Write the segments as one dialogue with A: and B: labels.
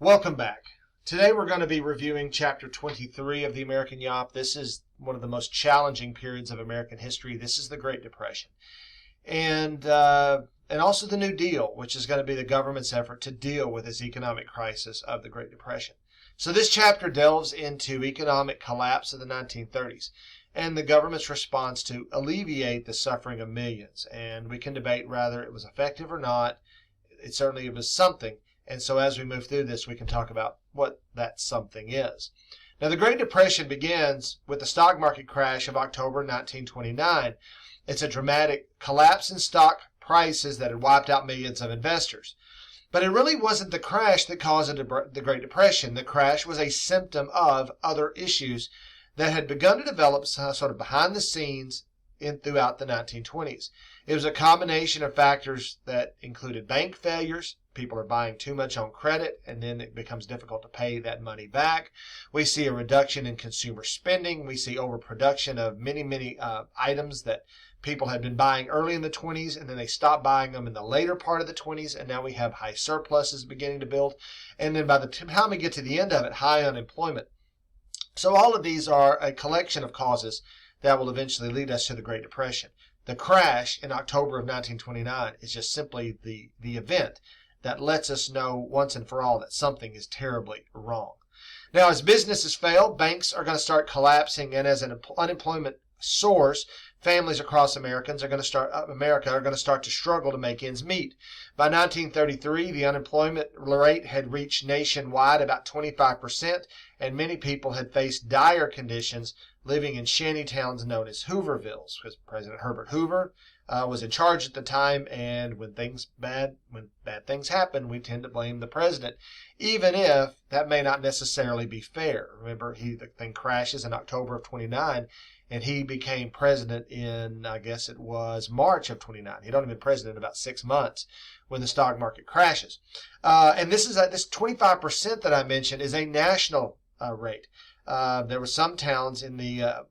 A: Welcome back. Today we're going to be reviewing Chapter 23 of the American Yawp. This is one of the most challenging periods of American history. This is the Great Depression. And also the New Deal, which is going to be the government's effort to deal with this economic crisis of the Great Depression. So this chapter delves into economic collapse of the 1930s and the government's response to alleviate the suffering of millions. And we can debate whether it was effective or not. It certainly was something. And so as we move through this, we can talk about what that something is. Now, the Great Depression begins with the stock market crash of October 1929. It's a dramatic collapse in stock prices that had wiped out millions of investors. But it really wasn't the crash that caused the Great Depression. The crash was a symptom of other issues that had begun to develop sort of behind the scenes throughout the 1920s. It was a combination of factors that included bank failures. People are buying too much on credit, and then it becomes difficult to pay that money back. We see a reduction in consumer spending. We see overproduction of many items that people had been buying early in the 20s, and then they stopped buying them in the later part of the 20s, and now we have high surpluses beginning to build. And then by the time we get to the end of it, high unemployment. So all of these are a collection of causes that will eventually lead us to the Great Depression. The crash in October of 1929 is just simply the event that lets us know once and for all that something is terribly wrong. Now, as businesses fail, banks are going to start collapsing, and as an unemployment soars, families across America are going to start to struggle to make ends meet. By 1933, the unemployment rate had reached nationwide about 25%, and many people had faced dire conditions living in shanty towns known as Hoovervilles, because President Herbert Hoover was in charge at the time, and when bad things happen, we tend to blame the president, even if that may not necessarily be fair. Remember, the thing crashes in October of 29, and he became president in, I guess it was March of 29. He'd only been president about 6 months when the stock market crashes. And this 25% that I mentioned is a national rate. There were some towns in the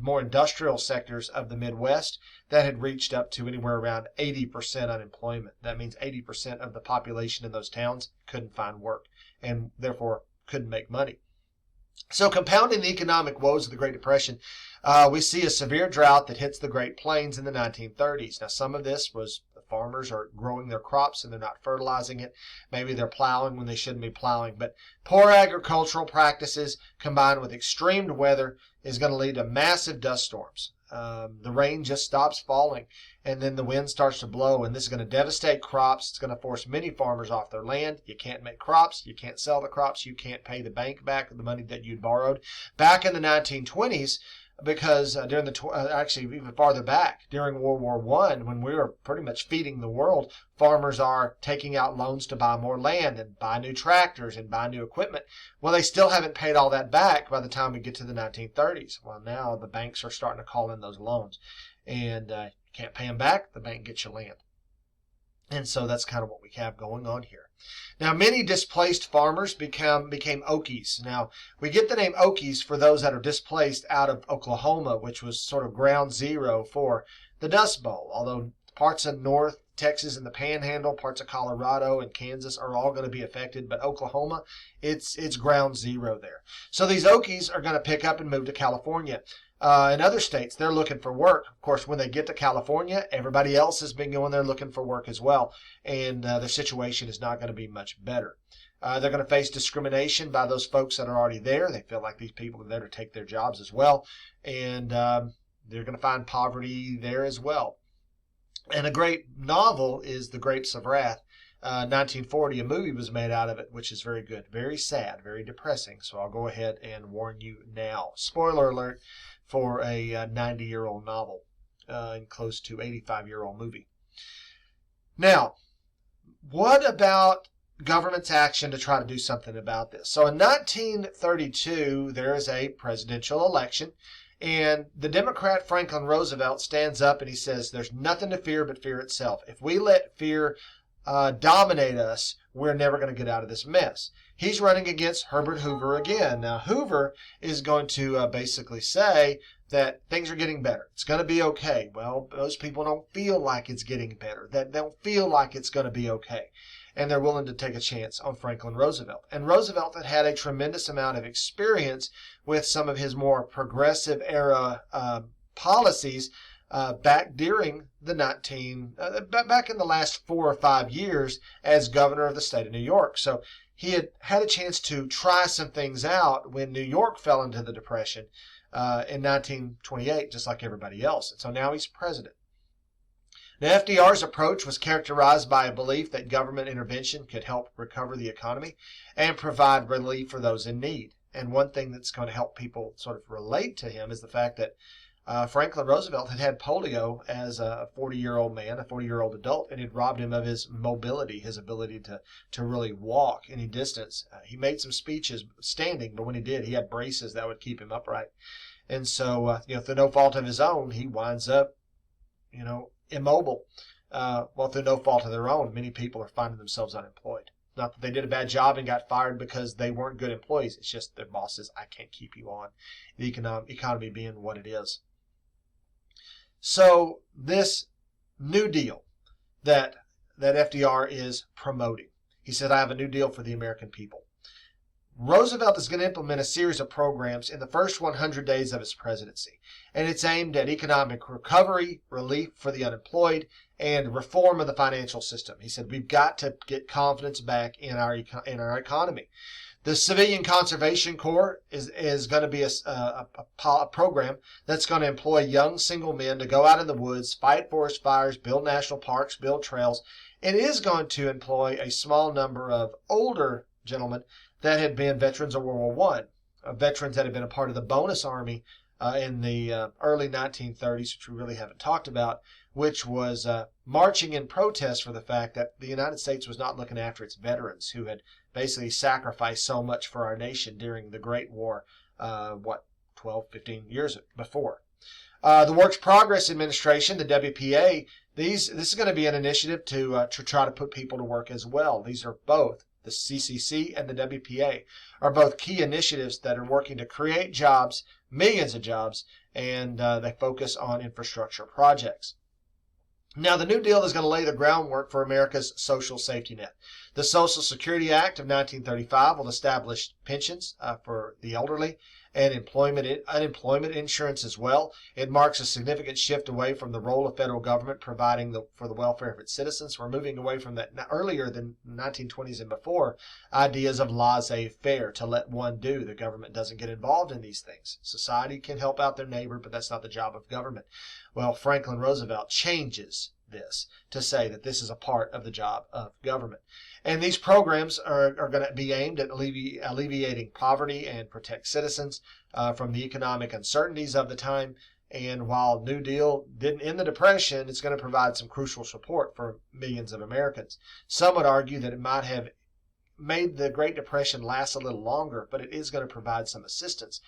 A: more industrial sectors of the Midwest that had reached up to anywhere around 80% unemployment. That means 80% of the population in those towns couldn't find work and therefore couldn't make money. So compounding the economic woes of the Great Depression, we see a severe drought that hits the Great Plains in the 1930s. Now, some of this was the farmers are growing their crops and they're not fertilizing it. Maybe they're plowing when they shouldn't be plowing. But poor agricultural practices combined with extreme weather is going to lead to massive dust storms. The rain just stops falling, and then the wind starts to blow, and this is going to devastate crops. It's going to force many farmers off their land. You can't make crops. You can't sell the crops. You can't pay the bank back the money that you'd borrowed. Back in the 1920s, because actually even farther back, during World War I, when we were pretty much feeding the world, farmers are taking out loans to buy more land and buy new tractors and buy new equipment. Well, they still haven't paid all that back by the time we get to the 1930s. Well, now the banks are starting to call in those loans, and you can't pay them back, the bank gets your land. And so that's kind of what we have going on here. Now, many displaced farmers became Okies. Now, we get the name Okies for those that are displaced out of Oklahoma, which was sort of ground zero for the Dust Bowl. Although parts of North Texas and the Panhandle, parts of Colorado and Kansas are all going to be affected, but Oklahoma, it's ground zero there. So these Okies are going to pick up and move to California. In other states, they're looking for work. Of course, when they get to California, everybody else has been going there looking for work as well, and their situation is not going to be much better. They're going to face discrimination by those folks that are already there. They feel like these people are there to take their jobs as well, and they're going to find poverty there as well. And a great novel is The Grapes of Wrath. 1940, a movie was made out of it, which is very good. Very sad, very depressing. So I'll go ahead and warn you now. Spoiler alert for a 90-year-old novel and close to 85-year-old movie. Now, what about government's action to try to do something about this? So in 1932, there is a presidential election. And the Democrat Franklin Roosevelt stands up and he says, there's nothing to fear but fear itself. If we let fear dominate us, we're never going to get out of this mess. He's running against Herbert Hoover again. Now, Hoover is going to basically say that things are getting better. It's going to be okay. Well, those people don't feel like it's getting better. That don't feel like it's going to be okay. and they're willing to take a chance on Franklin Roosevelt. And Roosevelt had had a tremendous amount of experience with some of his more progressive era policies back during the back in the last 4 or 5 years as governor of the state of New York. So he had had a chance to try some things out when New York fell into the Depression in 1928, just like everybody else. And so now he's president. Now, FDR's approach was characterized by a belief that government intervention could help recover the economy and provide relief for those in need. And one thing that's going to help people sort of relate to him is the fact that Franklin Roosevelt had had polio as a 40-year-old man, a 40-year-old adult, and it robbed him of his mobility, his ability to really walk any distance. He made some speeches standing, but when he did, he had braces that would keep him upright. And so, through no fault of his own, he winds up, immobile. Well, through no fault of their own, many people are finding themselves unemployed. Not that they did a bad job and got fired because they weren't good employees. It's just their boss says, I can't keep you on. The economy being what it is. So this New Deal that FDR is promoting, he said, I have a new deal for the American people. Roosevelt is going to implement a series of programs in the first 100 days of his presidency, and it's aimed at economic recovery, relief for the unemployed, and reform of the financial system. He said, we've got to get confidence back in our economy. The Civilian Conservation Corps is going to be a program that's going to employ young single men to go out in the woods, fight forest fires, build national parks, build trails. It is going to employ a small number of older gentlemen that had been veterans of World War I, veterans that had been a part of the bonus army in the early 1930s, which we really haven't talked about, which was marching in protest for the fact that the United States was not looking after its veterans who had basically sacrificed so much for our nation during the Great War, 12, 15 years before. The Works Progress Administration, the WPA, this is going to be an initiative to try to put people to work as well. These are both, the CCC and the WPA, are both key initiatives that are working to create jobs, millions of jobs, and they focus on infrastructure projects. Now, the New Deal is going to lay the groundwork for America's social safety net. The Social Security Act of 1935 will establish pensions for the elderly and unemployment insurance as well. It marks a significant shift away from the role of federal government providing for the welfare of its citizens. We're moving away from that earlier than 1920s and before ideas of laissez-faire, to let one do. The government doesn't get involved in these things. Society can help out their neighbor, but that's not the job of government. Well, Franklin Roosevelt changes this to say that this is a part of the job of government. And these programs are going to be aimed at alleviating poverty and protect citizens from the economic uncertainties of the time. And while New Deal didn't end the Depression, it's going to provide some crucial support for millions of Americans. Some would argue that it might have made the Great Depression last a little longer, but it is going to provide some assistance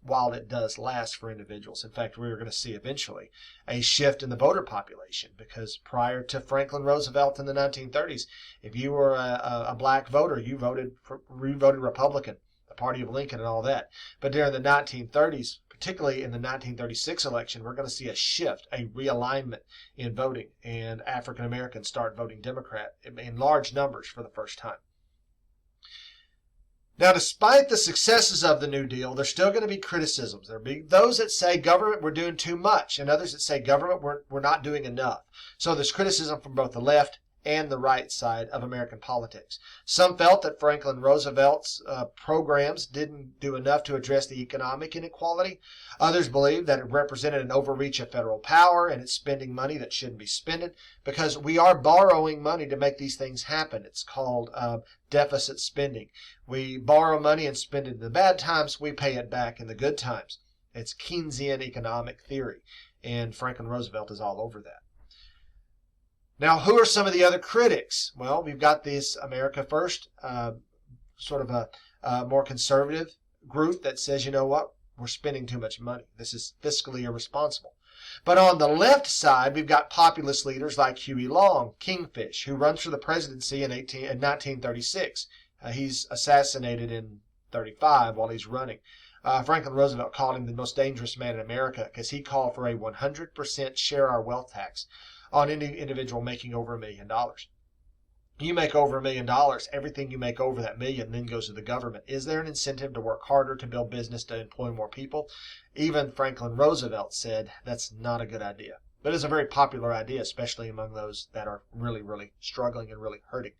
A: while it does last for individuals. In fact, we're going to see eventually a shift in the voter population, because prior to Franklin Roosevelt in the 1930s, if you were a black voter, you voted Republican, the party of Lincoln and all that. But during the 1930s, particularly in the 1936 election, we're going to see a shift, a realignment in voting, and African Americans start voting Democrat in large numbers for the first time. Now, despite the successes of the New Deal, there's still going to be criticisms. There'll be those that say, government, we're doing too much, and others that say, government, we're not doing enough. So there's criticism from both the left and the right side of American politics. Some felt that Franklin Roosevelt's programs didn't do enough to address the economic inequality. Others believed that it represented an overreach of federal power and it's spending money that shouldn't be spent, because we are borrowing money to make these things happen. It's called deficit spending. We borrow money and spend it in the bad times. We pay it back in the good times. It's Keynesian economic theory, and Franklin Roosevelt is all over that. Now, who are some of the other critics? Well, we've got this America First, sort of a more conservative group that says, you know what, we're spending too much money. This is fiscally irresponsible. But on the left side, we've got populist leaders like Huey Long, Kingfish, who runs for the presidency in 1936. He's assassinated in 35 while he's running. Franklin Roosevelt called him the most dangerous man in America because he called for a 100% share our wealth tax on any individual making over $1 million. You make over $1 million, everything you make over that million then goes to the government. Is there an incentive to work harder, to build business, to employ more people? Even Franklin Roosevelt said that's not a good idea. But it's a very popular idea, especially among those that are really, really struggling and really hurting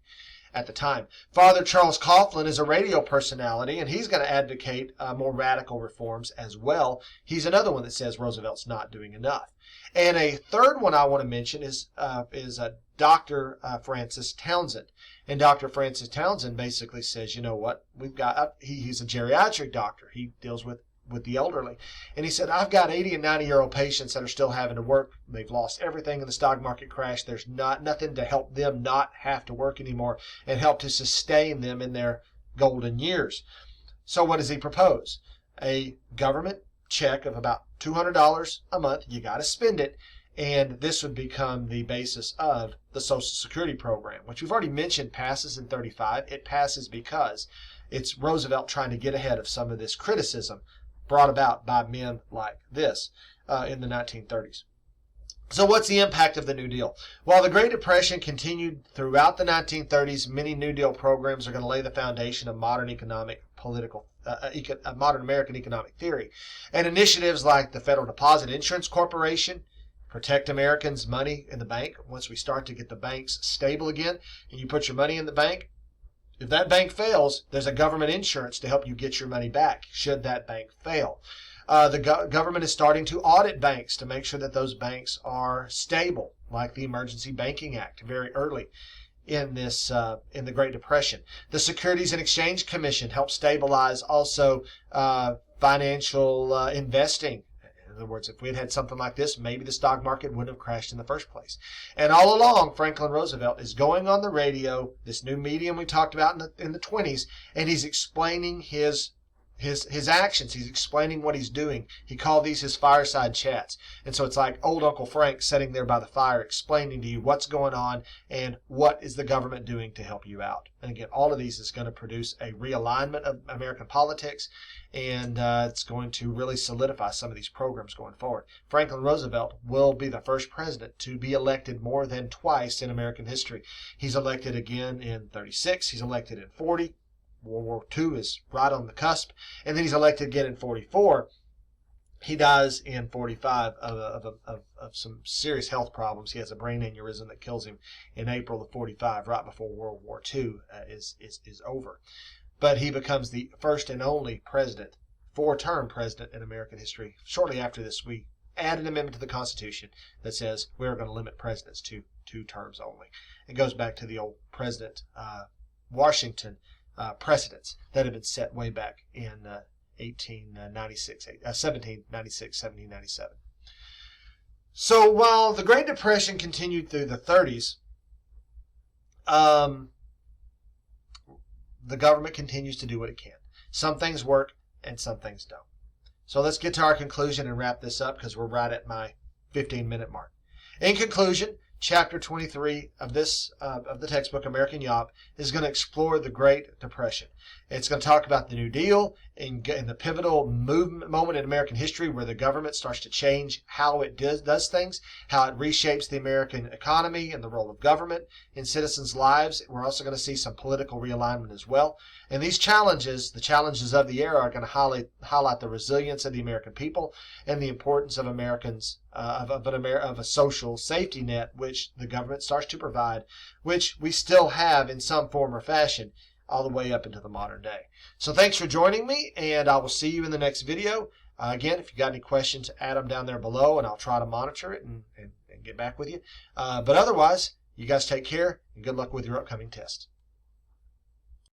A: at the time. Father Charles Coughlin is a radio personality, and he's going to advocate more radical reforms as well. He's another one that says Roosevelt's not doing enough. And a third one I want to mention is Dr. Francis Townsend. And Dr. Francis Townsend basically says, you know what, we've got, he's a geriatric doctor. He deals with the elderly. And he said, I've got 80 and 90-year-old patients that are still having to work. They've lost everything in the stock market crash. There's nothing to help them not have to work anymore and help to sustain them in their golden years. So what does he propose? A government check of about $200 a month. You got to spend it. And this would become the basis of the Social Security program, which we've already mentioned passes in 35. It passes because it's Roosevelt trying to get ahead of some of this criticism brought about by men like this in the 1930s. So what's the impact of the New Deal? While the Great Depression continued throughout the 1930s, many New Deal programs are going to lay the foundation of modern modern American economic theory. And initiatives like the Federal Deposit Insurance Corporation protect Americans' money in the bank. Once we start to get the banks stable again, and you put your money in the bank, if that bank fails, there's a government insurance to help you get your money back should that bank fail. The government is starting to audit banks to make sure that those banks are stable, like the Emergency Banking Act very early in the Great Depression. The Securities and Exchange Commission helped stabilize also financial investing. In other words, if we had had something like this, maybe the stock market wouldn't have crashed in the first place. And all along, Franklin Roosevelt is going on the radio, this new medium we talked about in the 20s, and he's explaining his actions. He's explaining what he's doing. He called these his fireside chats. And so it's like old Uncle Frank sitting there by the fire explaining to you what's going on and what is the government doing to help you out. And again, all of these is going to produce a realignment of American politics, and it's going to really solidify some of these programs going forward. Franklin Roosevelt will be the first president to be elected more than twice in American history. He's elected again in 36. He's elected in 40. World War II is right on the cusp. And then he's elected again in 44. He dies in 45 of some serious health problems. He has a brain aneurysm that kills him in April of 45, right before World War II is over. But he becomes the first and only president, four-term president in American history. Shortly after this, we add an amendment to the Constitution that says we're going to limit presidents to 2 terms only. It goes back to the old President Washington precedents that had been set way back in 1797. So while the Great Depression continued through the 30s, the government continues to do what it can. Some things work and some things don't. So let's get to our conclusion and wrap this up because we're right at my 15-minute mark. In conclusion, Chapter 23 of the textbook American Yawp is going to explore the Great Depression. It's going to talk about the New Deal and the pivotal moment in American history where the government starts to change how it does things, how it reshapes the American economy and the role of government in citizens' lives. We're also going to see some political realignment as well. And these challenges, the challenges of the era, are going to highlight the resilience of the American people and the importance of Americans of a social safety net, which the government starts to provide, which we still have in some form or fashion all the way up into the modern day. So thanks for joining me, and I will see you in the next video. Again, if you got any questions, add them down there below, and I'll try to monitor it and get back with you. But otherwise, you guys take care, and good luck with your upcoming test.